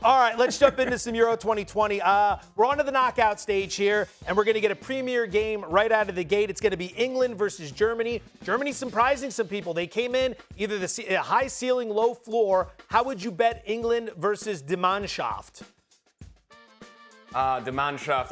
All right, let's jump into some Euro 2020. We're on to the knockout stage here, and we're going to get a premier game right out of the gate. It's going to be England versus Germany. Germany surprising some people. They came in either the high ceiling, low floor. How would you bet England versus Die Mannschaft? Die Mannschaft.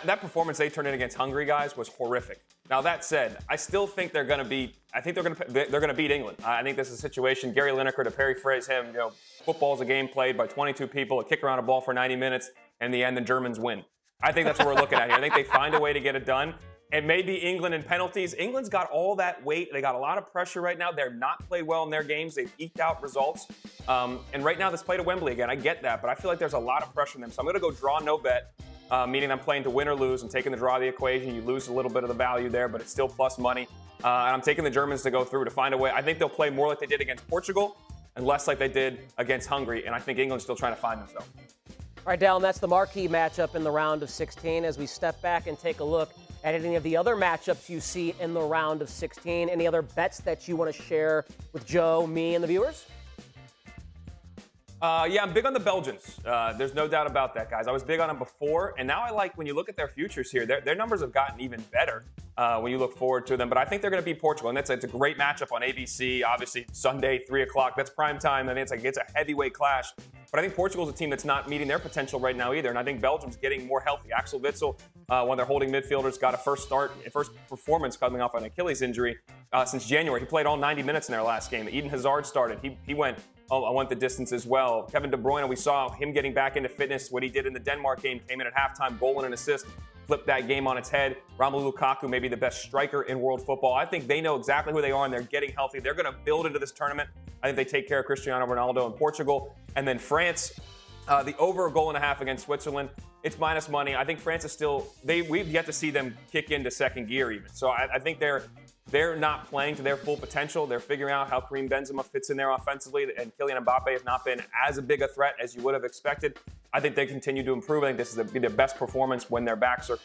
That performance they turned in against Hungary, guys, was horrific. Now that said, I still think they're going to beat. I think they're going to beat England. I think this is a situation. Gary Lineker, to paraphrase him, football is a game played by 22 people, a kick around a ball for 90 minutes, and in the end, the Germans win. I think that's what we're looking at here. I think they find a way to get it done. It may be England in penalties. England's got all that weight. They got a lot of pressure right now. They're not played well in their games. They've eked out results. And right now, this played at Wembley again. I get that, but I feel like there's a lot of pressure on them. So I'm going to go draw no bet, meaning I'm playing to win or lose. I'm taking the draw of the equation. You lose a little bit of the value there, but it's still plus money. And I'm taking the Germans to go through to find a way. I think they'll play more like they did against Portugal and less like they did against Hungary. And I think England's still trying to find themselves. All right, Dallin, that's the marquee matchup in the round of 16. As we step back and take a look at any of the other matchups you see in the round of 16, any other bets that you want to share with Joe, me, and the viewers? Yeah, I'm big on the Belgians. There's no doubt about that, guys. I was big on them before, and now I like when you look at their futures here, their numbers have gotten even better when you look forward to them. But I think they're going to beat Portugal, and it's a great matchup on ABC. Obviously, Sunday, 3 o'clock. That's prime time. I mean, it's a heavyweight clash. But I think Portugal's a team that's not meeting their potential right now either, and I think Belgium's getting more healthy. Axel Witsel, one of their holding midfielders, got a first performance coming off an Achilles injury since January. He played all 90 minutes in their last game. Eden Hazard started. He went the distance as well. Kevin De Bruyne, we saw him getting back into fitness. What he did in the Denmark game, came in at halftime, goal and an assist, flipped that game on its head. Romelu Lukaku may be the best striker in world football. I think they know exactly who they are, and they're getting healthy. They're going to build into this tournament. I think they take care of Cristiano Ronaldo in Portugal. And then France, the over a goal and a half against Switzerland, it's minus money. I think France is still, we've yet to see them kick into second gear even. So I think they're not playing to their full potential. They're figuring out how Karim Benzema fits in there offensively, and Kylian Mbappe has not been as big a threat as you would have expected. I think they continue to improve. I think this is their best performance when their backs are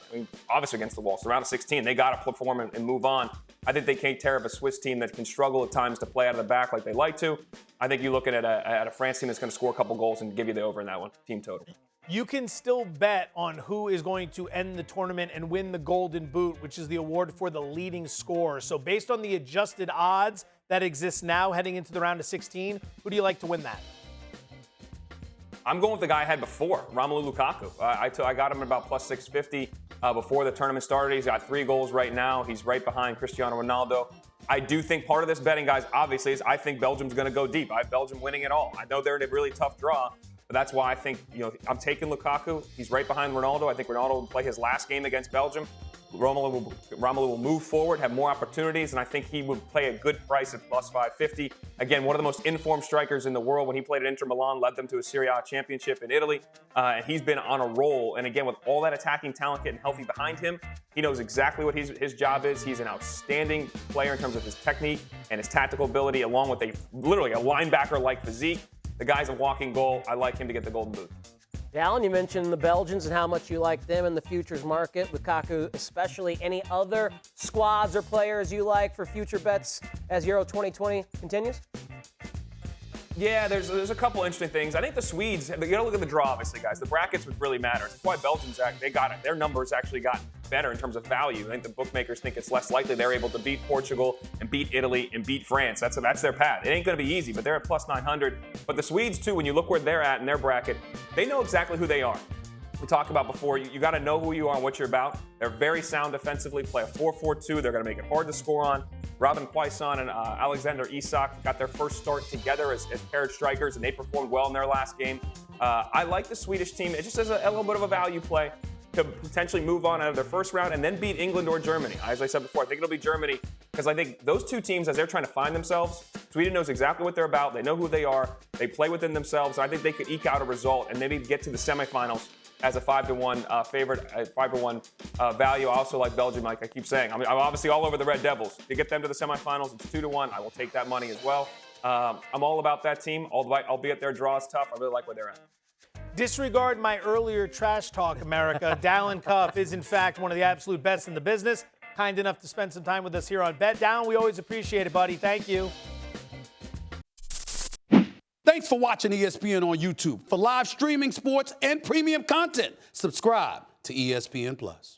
obviously against the wall. So round of 16, they got to perform and move on. I think they can't tear up a Swiss team that can struggle at times to play out of the back like they like to. I think you're looking at a France team that's going to score a couple goals and give you the over in that one, team total. You can still bet on who is going to end the tournament and win the Golden Boot, which is the award for the leading scorer. So based on the adjusted odds that exist now heading into the round of 16, who do you like to win that? I'm going with the guy I had before, Romelu Lukaku. I got him at about plus 650 before the tournament started. He's got 3 goals right now. He's right behind Cristiano Ronaldo. I do think part of this betting, guys, obviously, is I think Belgium's going to go deep. I have Belgium winning it all. I know they're in a really tough draw, but that's why I think, I'm taking Lukaku. He's right behind Ronaldo. I think Ronaldo will play his last game against Belgium. Romelu will move forward, have more opportunities, and I think he would play a good price at plus 550. Again, one of the most informed strikers in the world. When he played at Inter Milan, led them to a Serie A championship in Italy, and he's been on a roll. And again, with all that attacking talent getting healthy behind him, he knows exactly what his job is. He's an outstanding player in terms of his technique and his tactical ability, along with literally a linebacker-like physique. The guy's a walking goal. I like him to get the Golden Boot. Dallin, you mentioned the Belgians and how much you like them in the futures market, Lukaku especially. Any other squads or players you like for future bets as Euro 2020 continues? Yeah, there's a couple interesting things. I think the Swedes, you got to look at the draw, obviously, guys. The brackets would really matter. That's why Belgium's their numbers actually got better in terms of value. I think the bookmakers think it's less likely they're able to beat Portugal and beat Italy and beat France. That's their path. It ain't going to be easy, but they're at plus 900. But the Swedes, too, when you look where they're at in their bracket, they know exactly who they are. We talked about before, you got to know who you are and what you're about. They're very sound defensively, play a 4-4-2. They're going to make it hard to score on. Robin Quaison and Alexander Isak got their first start together as paired strikers, and they performed well in their last game. I like the Swedish team. It just has a little bit of a value play to potentially move on out of their first round and then beat England or Germany. As I said before, I think it'll be Germany because I think those two teams, as they're trying to find themselves, Sweden knows exactly what they're about. They know who they are. They play within themselves. I think they could eke out a result and maybe get to the semifinals as a 5-1 favorite, 5-1 value. I also like Belgium, like I keep saying. I'm obviously all over the Red Devils. To get them to the semifinals, it's 2-1. I will take that money as well. I'm all about that team, albeit their draw is tough. I really like where they're at. Disregard my earlier trash talk, America. Dallin Cuff is, in fact, one of the absolute best in the business. Kind enough to spend some time with us here on Bet Down. We always appreciate it, buddy. Thank you. Thanks for watching ESPN on YouTube. For live streaming sports and premium content, subscribe to ESPN Plus.